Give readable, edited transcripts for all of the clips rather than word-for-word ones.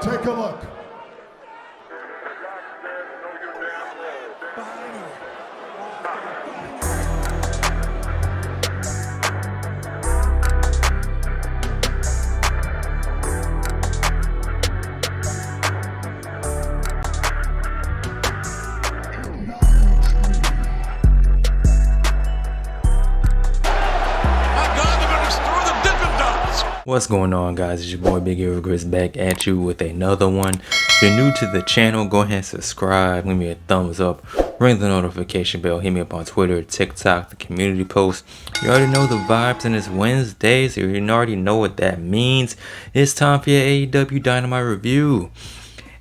Take a look. What's going on, guys? It's your boy Big Hero Chris back at you with another one. If you're new to the channel, go ahead and subscribe, leave me a thumbs up, ring the notification bell, hit me up on Twitter, TikTok, the community post. You already know the vibes, and it's Wednesday, so you already know what that means. It's time for your AEW Dynamite review.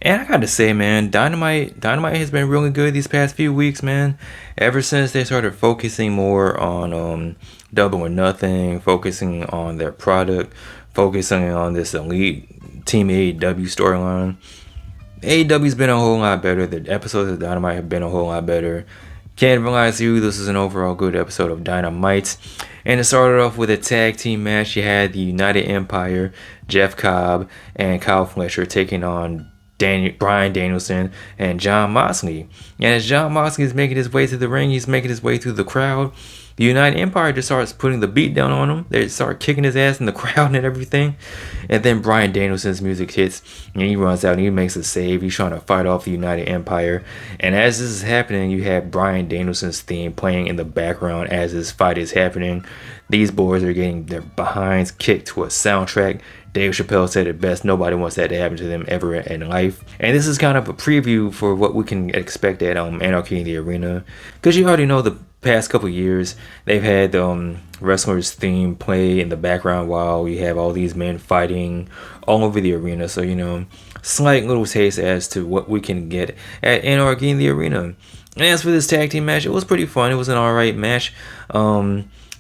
And I gotta say, man, Dynamite has been really good these past few weeks, man. Ever since they started focusing more on Double or Nothing, focusing on their product, focusing on this elite Team AEW storyline. AEW's been a whole lot better. The episodes of Dynamite have been a whole lot better. Can't realize you, this is an overall good episode of Dynamite. And it started off with a tag team match. You had the United Empire, Jeff Cobb and Kyle Fletcher taking on Bryan Danielson and Jon Moxley. And as Jon Moxley is making his way to the ring, he's making his way through the crowd. The United Empire just starts putting the beat down on him. They start kicking his ass in the crowd and everything. And then Bryan Danielson's music hits and he runs out and he makes a save. He's trying to fight off the United Empire. And as this is happening, you have Bryan Danielson's theme playing in the background as this fight is happening. These boys are getting their behinds kicked to a soundtrack. Dave Chappelle said it best, nobody wants that to happen to them ever in life. And this is kind of a preview for what we can expect at Anarchy in the Arena. Because you already know the past couple years, they've had wrestlers' theme play in the background while we have all these men fighting all over the arena. So, you know, slight little taste as to what we can get at Anarchy in the Arena. And as for this tag team match, it was pretty fun. It was an alright match.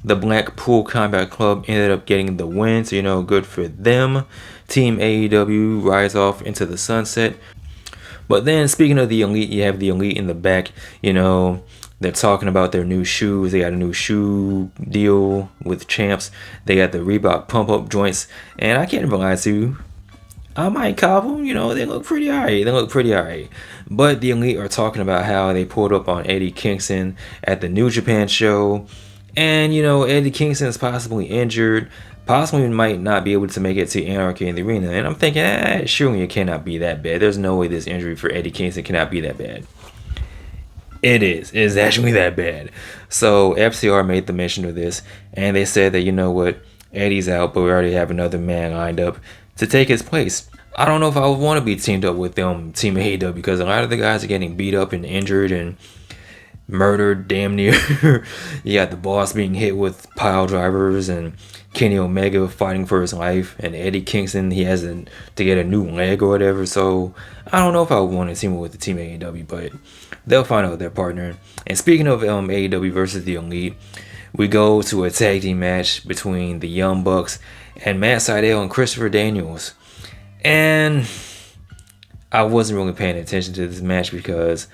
The Blackpool Combat Club ended up getting the win, so, you know, good for them. Team AEW rides off into the sunset. But then, speaking of the Elite, you have the Elite in the back. You know, they're talking about their new shoes. They got a new shoe deal with Champs. They got the Reebok pump-up joints. And I can't even lie to you, I might cop them. You know, they look pretty alright. But the Elite are talking about how they pulled up on Eddie Kingston at the New Japan show. And, you know, Eddie Kingston is possibly injured, possibly might not be able to make it to Anarchy in the Arena. And I'm thinking, surely it cannot be that bad. There's no way this injury for Eddie Kingston cannot be that bad. It is. It is actually that bad. So FCR made the mention of this, and they said that, you know what, Eddie's out, but we already have another man lined up to take his place. I don't know if I would want to be teamed up with Team AEW, because a lot of the guys are getting beat up and injured and murdered damn near. You got the Boss being hit with pile drivers and Kenny Omega fighting for his life, and Eddie Kingston, he has to get a new leg or whatever. So I don't know if I would want to team up with the Team AEW, but they'll find out their partner. And speaking of AEW versus the Elite, we go to a tag team match between the Young Bucks and Matt Sydal and Christopher Daniels. And I wasn't really paying attention to this match because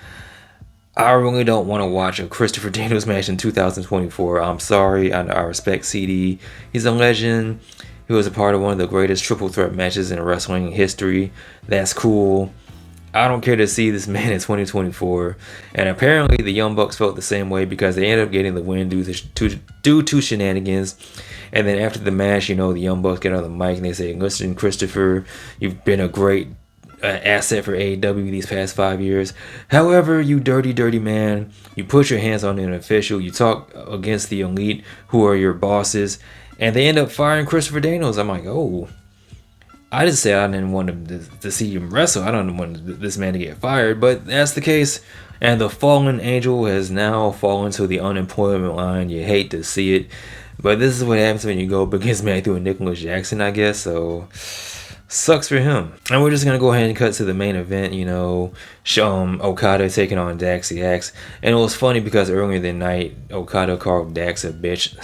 I really don't want to watch a Christopher Daniels match in 2024. I'm sorry. I respect CD. He's a legend. He was a part of one of the greatest triple threat matches in wrestling history. That's cool. I don't care to see this man in 2024. And apparently the Young Bucks felt the same way because they ended up getting the win due to shenanigans. And then after the match, you know, the Young Bucks get on the mic and they say, "Listen, Christopher, you've been a great asset for AEW these past 5 years. However, you dirty man, you put your hands on an official, you talk against the Elite who are your bosses," and they end up firing Christopher Daniels. I'm like, oh, I just said I didn't want to see him wrestle. I don't want this man to get fired, but that's the case. And the fallen angel has now fallen to the unemployment line. You hate to see it, but this is what happens when you go up against Matthew and Nicholas Jackson, I guess. So sucks for him. And we're just going to go ahead and cut to the main event, you know, Okada taking on Dax EX. And it was funny because earlier that night, Okada called Dax a bitch.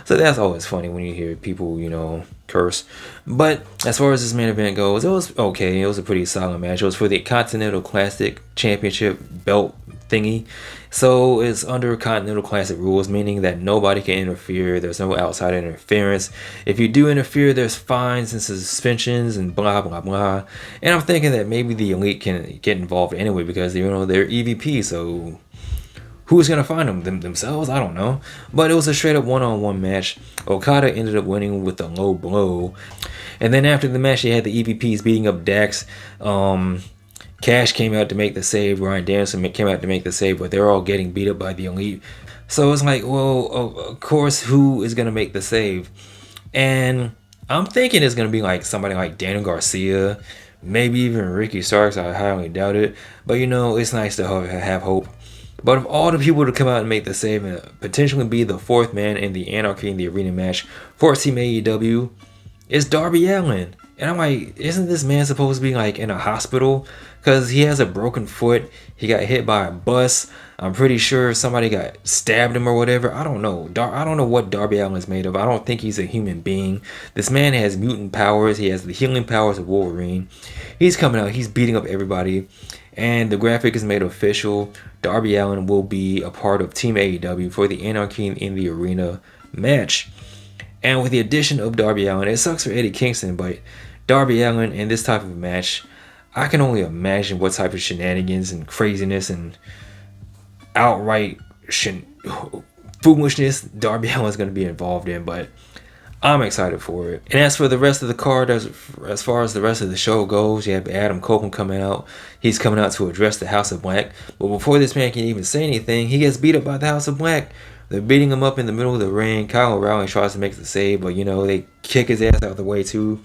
So that's always funny when you hear people, you know, curse. But as far as this main event goes, it was okay. It was a pretty solid match. It was for the Continental Classic Championship belt thingy. So it's under Continental Classic rules, meaning that nobody can interfere. There's no outside interference. If you do interfere, there's fines and suspensions and blah blah blah. And I'm thinking that maybe the Elite can get involved anyway because they're EVP. So who's gonna find them themselves? I don't know. But it was a straight up one-on-one match. Okada ended up winning with a low blow. And then after the match, they had the EVPs beating up Dax. Cash came out to make the save. Ryan Danielson came out to make the save, but they're all getting beat up by the Elite. So it's like, well, of course, who is going to make the save? And I'm thinking it's going to be like somebody like Daniel Garcia, maybe even Ricky Starks. I highly doubt it. But, it's nice to have hope. But of all the people to come out and make the save and potentially be the fourth man in the Anarchy in the Arena match for Team AEW, it's Darby Allin. And I'm like, isn't this man supposed to be like in a hospital? Because he has a broken foot. He got hit by a bus. I'm pretty sure somebody got stabbed him or whatever. I don't know. I don't know what Darby Allin is made of. I don't think he's a human being. This man has mutant powers. He has the healing powers of Wolverine. He's coming out. He's beating up everybody. And the graphic is made official. Darby Allin will be a part of Team AEW for the Anarchy in the Arena match. And with the addition of Darby Allin, it sucks for Eddie Kingston, but Darby Allin in this type of match, I can only imagine what type of shenanigans and craziness and outright foolishness Darby Allin is going to be involved in, but I'm excited for it. And as for the rest of the card, as far as the rest of the show goes, you have Adam Copeland coming out. He's coming out to address the House of Black. But before this man can even say anything, he gets beat up by the House of Black. They're beating him up in the middle of the ring. Kyle O'Reilly tries to make the save, but they kick his ass out of the way too.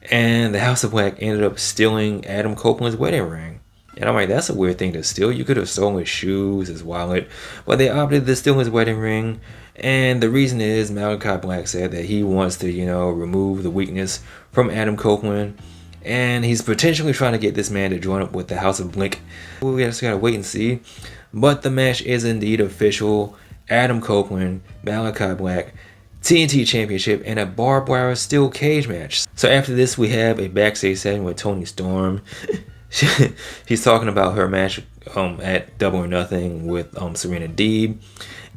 And the House of Black ended up stealing Adam Copeland's wedding ring. And I'm like, that's a weird thing to steal. You could have stolen his shoes, his wallet. But they opted to steal his wedding ring. And the reason is Malachi Black said that he wants to, remove the weakness from Adam Copeland. And he's potentially trying to get this man to join up with the House of Black. We just gotta wait and see. But the match is indeed official. Adam Copeland, Malachi Black, TNT Championship, and a barbed wire steel cage match. So after this, we have a backstage segment with Toni Storm. She's talking about her match at Double or Nothing with Serena Deeb.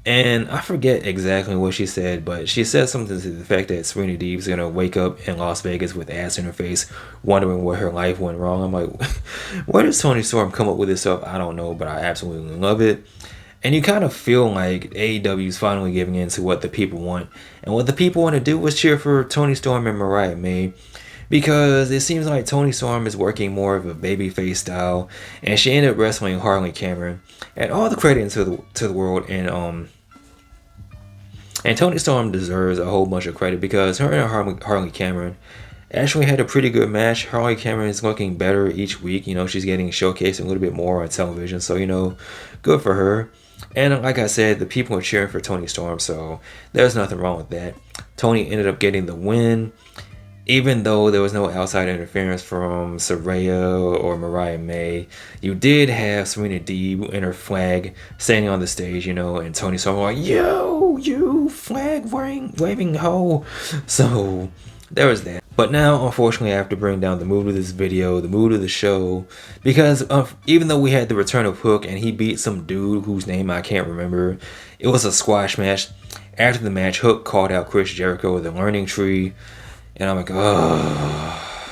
And I forget exactly what she said, but she said something to the fact that Serena Deeb is going to wake up in Las Vegas with ass in her face, wondering where her life went wrong. I'm like, where does Toni Storm come up with this stuff? I don't know, but I absolutely love it. And you kind of feel like AEW is finally giving in to what the people want. And what the people want to do is cheer for Toni Storm and Mariah May. Because it seems like Toni Storm is working more of a babyface style. And she ended up wrestling Harley Cameron. And all the credit to the world. And Toni Storm deserves a whole bunch of credit. Because her and Harley Cameron actually had a pretty good match. Harley Cameron is looking better each week. She's getting showcased a little bit more on television. So, good for her. And like I said, the people are cheering for Toni Storm, so there's nothing wrong with that. Toni ended up getting the win, even though there was no outside interference from Saraya or Mariah May. You did have Serena Deeb and her flag standing on the stage, and Toni Storm like, yo, you flag waving hoe. So there was that. But now, unfortunately, I have to bring down the mood of this video, the mood of the show, because even though we had the return of Hook and he beat some dude whose name I can't remember, it was a squash match. After the match, Hook called out Chris Jericho with the learning tree, and I'm like, oh.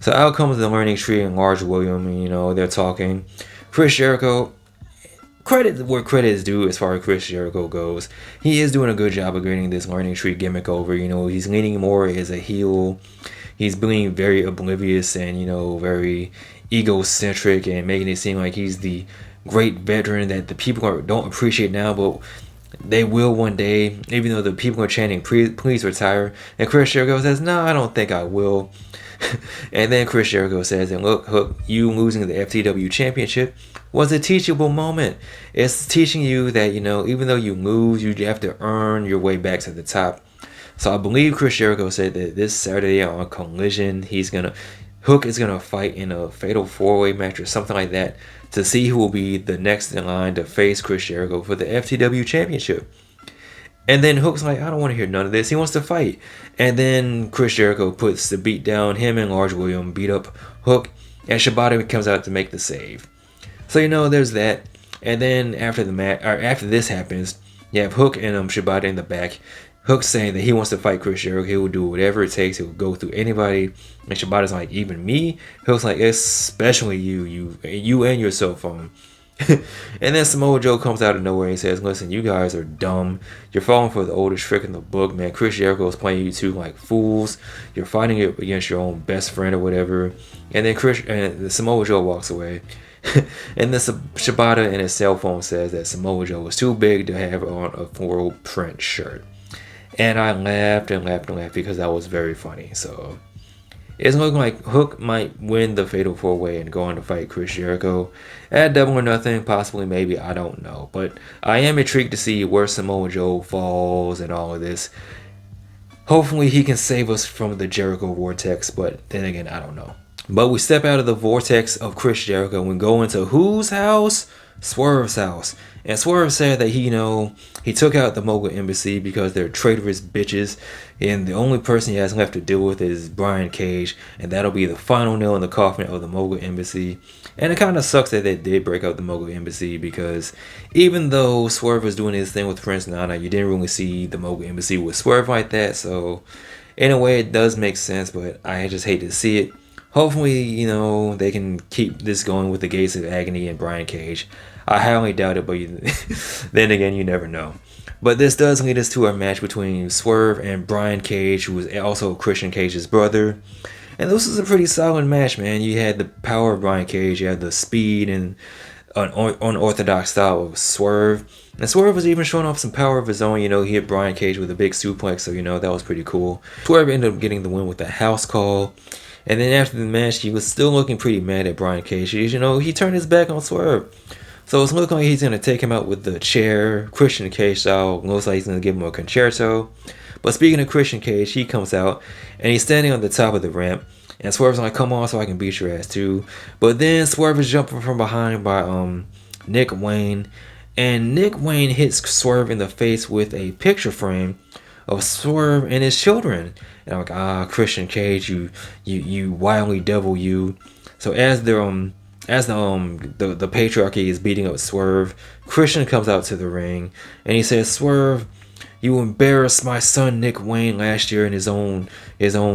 So out comes the learning tree and Large William, and, they're talking. Chris Jericho, credit where credit is due as far as Chris Jericho goes. He is doing a good job of getting this learning tree gimmick over. He's leaning more as a heel. He's being very oblivious and, very egocentric and making it seem like he's the great veteran that the people don't appreciate now, but they will one day, even though the people are chanting, please retire. And Chris Jericho says, no, I don't think I will. And then Chris Jericho says, and look, Hook, you losing the FTW championship was a teachable moment. It's teaching you that, even though you lose, you have to earn your way back to the top. So I believe Chris Jericho said that this Saturday on Collision, Hook is gonna fight in a fatal 4-way match or something like that to see who will be the next in line to face Chris Jericho for the FTW championship. And then Hook's like, I don't want to hear none of this. He wants to fight. And then Chris Jericho puts the beat down. Him and Large William beat up Hook. And Shibata comes out to make the save. So there's that. And then after the match, or after this happens, you have Hook and Shibata in the back. Hook saying that he wants to fight Chris Jericho. He will do whatever it takes. He will go through anybody. And Shibata's like, even me? Hook's like, especially you and your cell phone. And then Samoa Joe comes out of nowhere and says, listen, you guys are dumb. You're falling for the oldest trick in the book, man. Chris Jericho is playing you two like fools. You're fighting against your own best friend or whatever. And then Samoa Joe walks away. And then Shibata in his cell phone says that Samoa Joe was too big to have on a floral print shirt. And I laughed and laughed and laughed because that was very funny. So it's looking like Hook might win the Fatal 4-Way and go on to fight Chris Jericho at Double or Nothing, possibly, maybe, I don't know. But I am intrigued to see where Samoa Joe falls and all of this. Hopefully he can save us from the Jericho vortex, but then again, I don't know. But we step out of the vortex of Chris Jericho and we go into whose house? Swerve's house. And Swerve said that he took out the Mogul Embassy because they're traitorous bitches, and the only person he has left to deal with is Brian Cage, and that'll be the final nail in the coffin of the Mogul Embassy. And it kind of sucks that they did break up the Mogul Embassy, because even though Swerve was doing his thing with Prince Nana, you didn't really see the Mogul Embassy with Swerve like that. So in a way it does make sense, but I just hate to see it. Hopefully, they can keep this going with the Gates of Agony and Brian Cage. I highly doubt it, but then again, you never know. But this does lead us to a match between Swerve and Brian Cage, who is also Christian Cage's brother. And this was a pretty solid match, man. You had the power of Brian Cage, you had the speed and an unorthodox style of Swerve. And Swerve was even showing off some power of his own. He hit Brian Cage with a big suplex, so that was pretty cool. Swerve ended up getting the win with a house call. And then after the match, he was still looking pretty mad at Brian Cage. He turned his back on Swerve. So it's looking like he's going to take him out with the chair, Christian Cage style. Looks like he's going to give him a concerto. But speaking of Christian Cage, he comes out and he's standing on the top of the ramp. And Swerve's like, come on so I can beat your ass too. But then Swerve is jumping from behind by Nick Wayne. And Nick Wayne hits Swerve in the face with a picture frame of Swerve and his children. And I'm like, Christian Cage, you wily devil, you. So as the patriarchy is beating up Swerve, Christian comes out to the ring and he says, Swerve, you embarrassed my son Nick Wayne last year in his own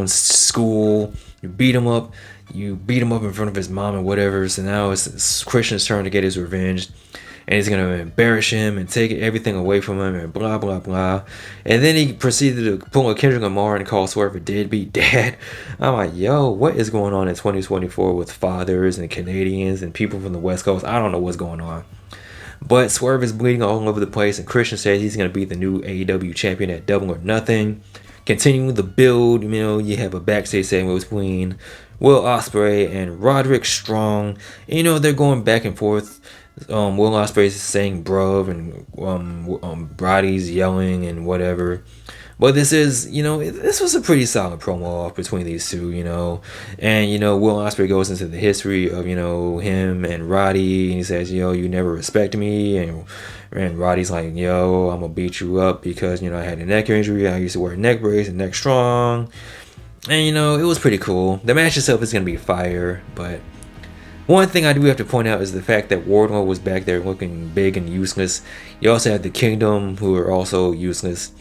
school. You beat him up in front of his mom and whatever. So now it's Christian's turn to get his revenge. And he's going to embarrass him and take everything away from him and blah, blah, blah. And then he proceeded to pull a Kendrick Lamar and call Swerve a deadbeat dad. I'm like, yo, what is going on in 2024 with fathers and Canadians and people from the West Coast? I don't know what's going on. But Swerve is bleeding all over the place, and Christian says he's going to be the new AEW champion at Double or Nothing. Continuing the build, you have a backstage segment between Will Ospreay and Roderick Strong. They're going back and forth. Will Ospreay is saying bruv, and Roddy's yelling and whatever. But this was a pretty solid promo off between these two, And, Will Ospreay goes into the history of, him and Roddy. And he says, you never respected me. And Roddy's like, yo, I'm going to beat you up because, I had a neck injury. I used to wear a neck brace and neck strong. And, it was pretty cool. The match itself is going to be fire, but one thing I do have to point out is the fact that Wardlow was back there looking big and useless. You also had the Kingdom, who are also useless.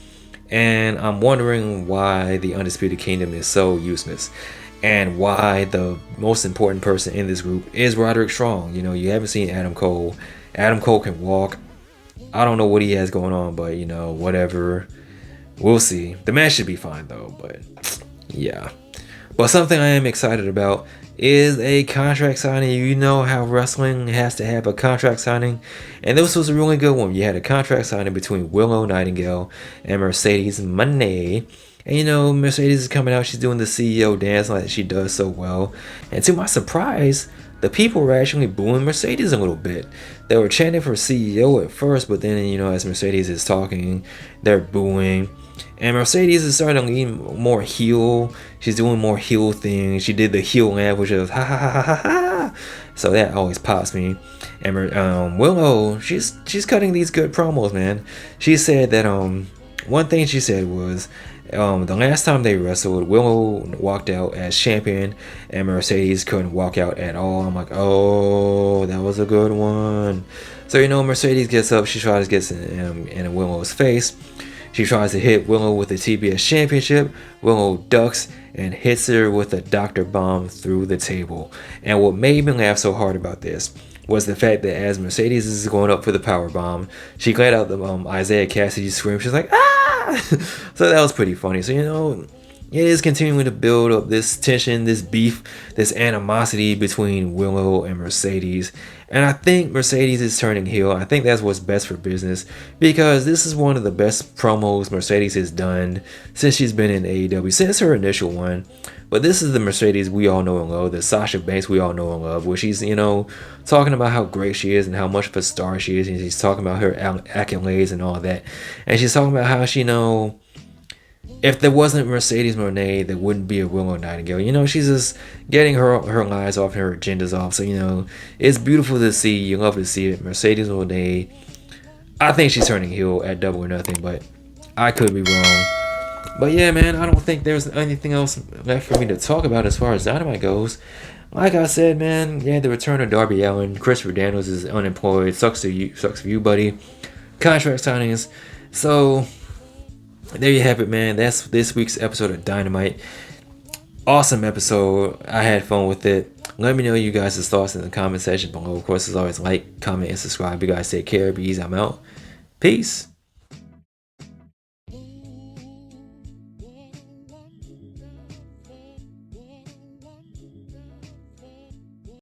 And I'm wondering why the Undisputed Kingdom is so useless. And why the most important person in this group is Roderick Strong. You haven't seen Adam Cole. Adam Cole can walk. I don't know what he has going on, but, whatever. We'll see. The match should be fine, though, but yeah. But something I am excited about is a contract signing. You know how wrestling has to have a contract signing, and this was a really good one. You had a contract signing between Willow Nightingale and Mercedes Moné. And Mercedes is coming out, she's doing the CEO dance like she does so well, and to my surprise, the people were actually booing Mercedes a little bit. They were chanting for CEO at first, but then as Mercedes is talking, they're booing. And Mercedes is starting to lean more heel. She's doing more heel things. She did the heel laugh, which is ha ha ha ha ha ha. So that always pops me. And Willow, she's cutting these good promos, man. She said that one thing she said was, The last time they wrestled, Willow walked out as champion, and Mercedes couldn't walk out at all. I'm like, oh, that was a good one. So Mercedes gets up, she tries to get in Willow's face. She tries to hit Willow with the TBS Championship. Willow ducks and hits her with a Dr. Bomb through the table. And what made me laugh so hard about this was the fact that as Mercedes is going up for the power bomb, she let out the Isaiah Cassidy scream. She's like, ah! So that was pretty funny. So it is continuing to build up this tension, this beef, this animosity between Willow and Mercedes. And I think Mercedes is turning heel. I think that's what's best for business, because this is one of the best promos Mercedes has done since she's been in AEW, since her initial one. But this is the Mercedes we all know and love, the Sasha Banks we all know and love, where she's, talking about how great she is and how much of a star she is. And she's talking about her accolades and all that. And she's talking about how she, if there wasn't Mercedes Moné, there wouldn't be a Willow Nightingale. She's just getting her lies off, her agendas off. So, it's beautiful to see. You love to see it. Mercedes Moné, I think she's turning heel at Double or Nothing, but I could be wrong. But yeah, man, I don't think there's anything else left for me to talk about as far as Dynamite goes. Like I said, man, yeah, the return of Darby Allin. Christopher Daniels is unemployed. Sucks for you, buddy. Contract signings. So there you have it, man. That's this week's episode of Dynamite. Awesome episode. I had fun with it. Let me know you guys' thoughts in the comment section below. Of course, as always, like, comment, and subscribe. You guys take care. Be easy. I'm out. Peace.